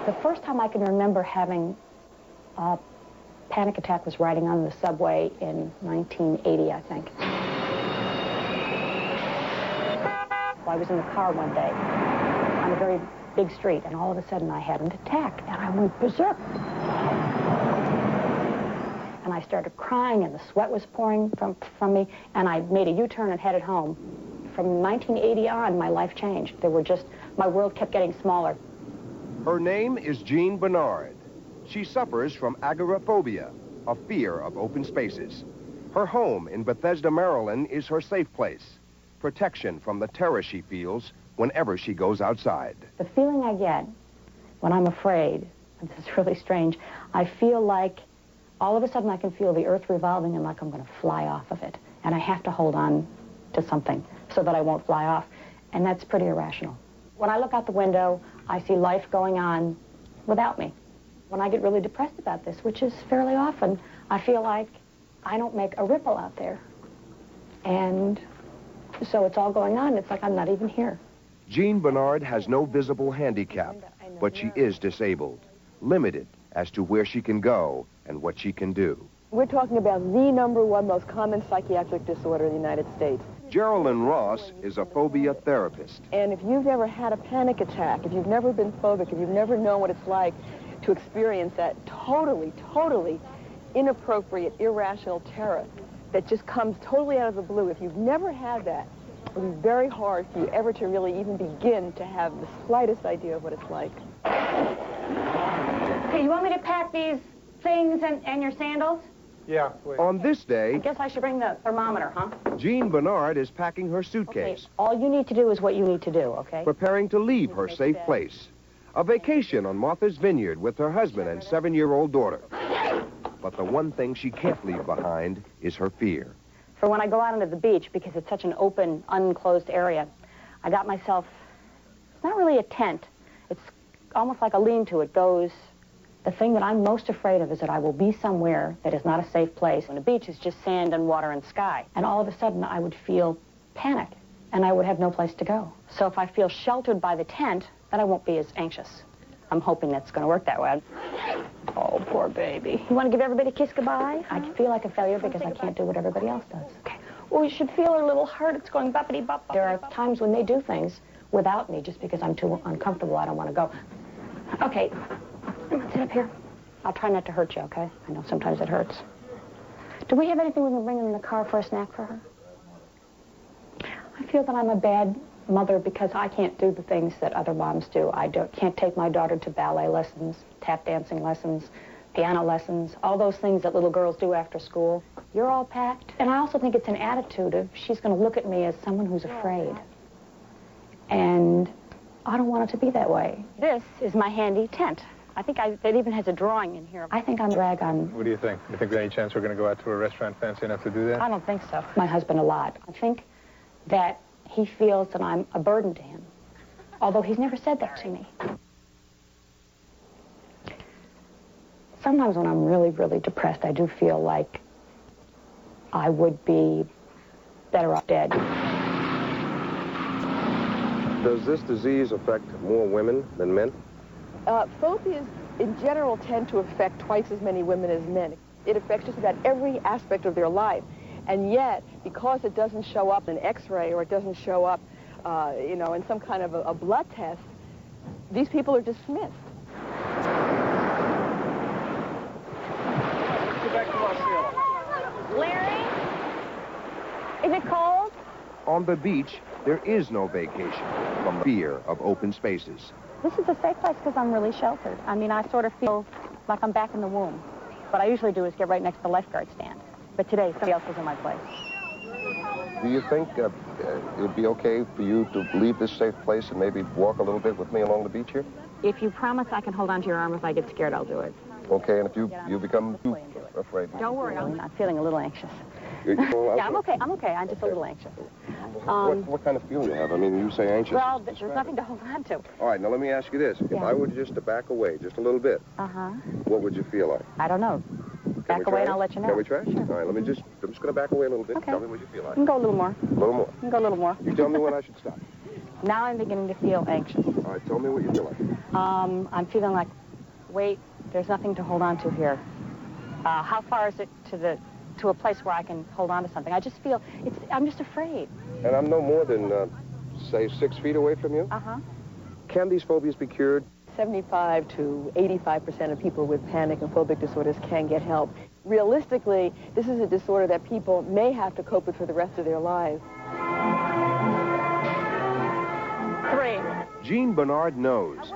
The first time I can remember having a panic attack was riding on the subway in 1980, I think. I was in the car one day on a very big street, and all of a sudden I had an attack, and I went berserk. And I started crying, and the sweat was pouring from me, and I made a U-turn and headed home. From 1980 on, my life changed. My world kept getting smaller. Her name is Jean Bernard. She suffers from agoraphobia, a fear of open spaces. Her home in Bethesda, Maryland is her safe place. Protection from the terror she feels whenever she goes outside. The feeling I get when I'm afraid, and this is really strange, I feel like all of a sudden I can feel the earth revolving and like I'm going to fly off of it. And I have to hold on to something so that I won't fly off. And that's pretty irrational. When I look out the window, I see life going on without me. When I get really depressed about this, which is fairly often, I feel like I don't make a ripple out there. And so it's all going on. It's like I'm not even here. Jean Bernard has no visible handicap, but she is disabled, limited as to where she can go and what she can do. We're talking about the #1 most common psychiatric disorder in the United States. Geraldine Ross is a phobia therapist. And if you've never had a panic attack, if you've never been phobic, if you've never known what it's like to experience that totally inappropriate, irrational terror that just comes totally out of the blue, if you've never had that, it will be very hard for you ever to really even begin to have the slightest idea of what it's like. Okay, you want me to pack these things and your sandals? Yeah, please. On this day, I guess I should bring the thermometer, huh? Jean Bernard is packing her suitcase. Okay, all you need to do is what you need to do, okay? Preparing to leave her safe place. A vacation on Martha's Vineyard with her husband and 7-year-old daughter. But the one thing she can't leave behind is her fear. For when I go out onto the beach, because it's such an open, unenclosed area, I got myself, it's not really a tent. It's almost like a lean-to. It goes, the thing that I'm most afraid of is that I will be somewhere that is not a safe place. And the beach is just sand and water and sky. And all of a sudden, I would feel panic, and I would have no place to go. So if I feel sheltered by the tent, then I won't be as anxious. I'm hoping that's going to work that way. Oh, poor baby. You want to give everybody a kiss goodbye? I feel like a failure because I can't do what everybody else does. Okay. Well, you should feel her little heart. It's going boppity-bop. There are times when they do things without me just because I'm too uncomfortable. I don't want to go. Okay. Sit up here. I'll try not to hurt you, okay? I know sometimes it hurts. Do we have anything we can bring in the car for a snack for her? I feel that I'm a bad mother because I can't do the things that other moms do. I can't take my daughter to ballet lessons, tap dancing lessons, piano lessons, all those things that little girls do after school. You're all packed. And I also think it's an attitude of she's going to look at me as someone who's afraid. And I don't want it to be that way. This is my handy tent. I think it even has a drawing in here. I think I'm drag on. What do you think? You think there's any chance we're going to go out to a restaurant fancy enough to do that? I don't think so. My husband a lot. I think that he feels that I'm a burden to him, although he's never said that to me. Sometimes when I'm really, really depressed, I do feel like I would be better off dead. Does this disease affect more women than men? Phobias, in general, tend to affect twice as many women as men. It affects just about every aspect of their life. And yet, because it doesn't show up in an X-ray or it doesn't show up, you know, in some kind of a blood test, these people are dismissed. Larry? Is it cold? On the beach, there is no vacation from the fear of open spaces. This is a safe place because I'm really sheltered. I mean, I sort of feel like I'm back in the womb. What I usually do is get right next to the lifeguard stand. But today, somebody else was in my place. Do you think it would be okay for you to leave this safe place and maybe walk a little bit with me along the beach here? If you promise I can hold onto your arm if I get scared, I'll do it. Okay, and if you become too afraid... Don't worry, I'm feeling a little anxious. Well, yeah, I'm okay. I'm just a little anxious. What kind of feeling do you have? I mean, you say anxious. Well, there's nothing to hold on to. All right, now let me ask you this. If I were just to back away just a little bit, what would you feel like? I don't know. Back away and I'll let you know. Can we try? Sure. All right, I'm just going to back away a little bit. Okay. Tell me what you feel like. You can go a little more. A little more. You can go a little more. You tell me when I should stop. Now I'm beginning to feel anxious. All right, tell me what you're feeling. I'm feeling like, wait, there's nothing to hold on to here. How far is it to a place where I can hold on to something? I just feel, I'm just afraid. And I'm no more than, say, 6 feet away from you? Uh-huh. Can these phobias be cured? 75 to 85% of people with panic and phobic disorders can get help. Realistically, this is a disorder that people may have to cope with for the rest of their lives. 3. Jean Bernard knows.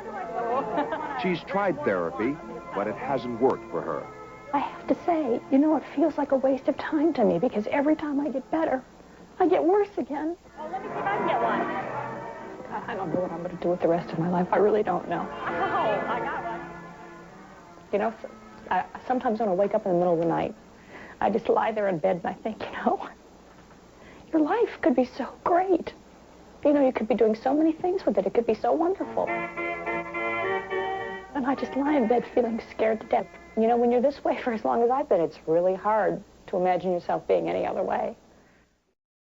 She's tried therapy, but it hasn't worked for her. I have to say, you know, it feels like a waste of time to me because every time I get better, I get worse again. Oh, let me see if I can get one. I don't know what I'm going to do with the rest of my life. I really don't know. Oh, I got one. You know, sometimes when I wake up in the middle of the night, I just lie there in bed and I think, you know, your life could be so great. You know, you could be doing so many things with it. It could be so wonderful. And I just lie in bed feeling scared to death. You know, when you're this way for as long as I've been, it's really hard to imagine yourself being any other way.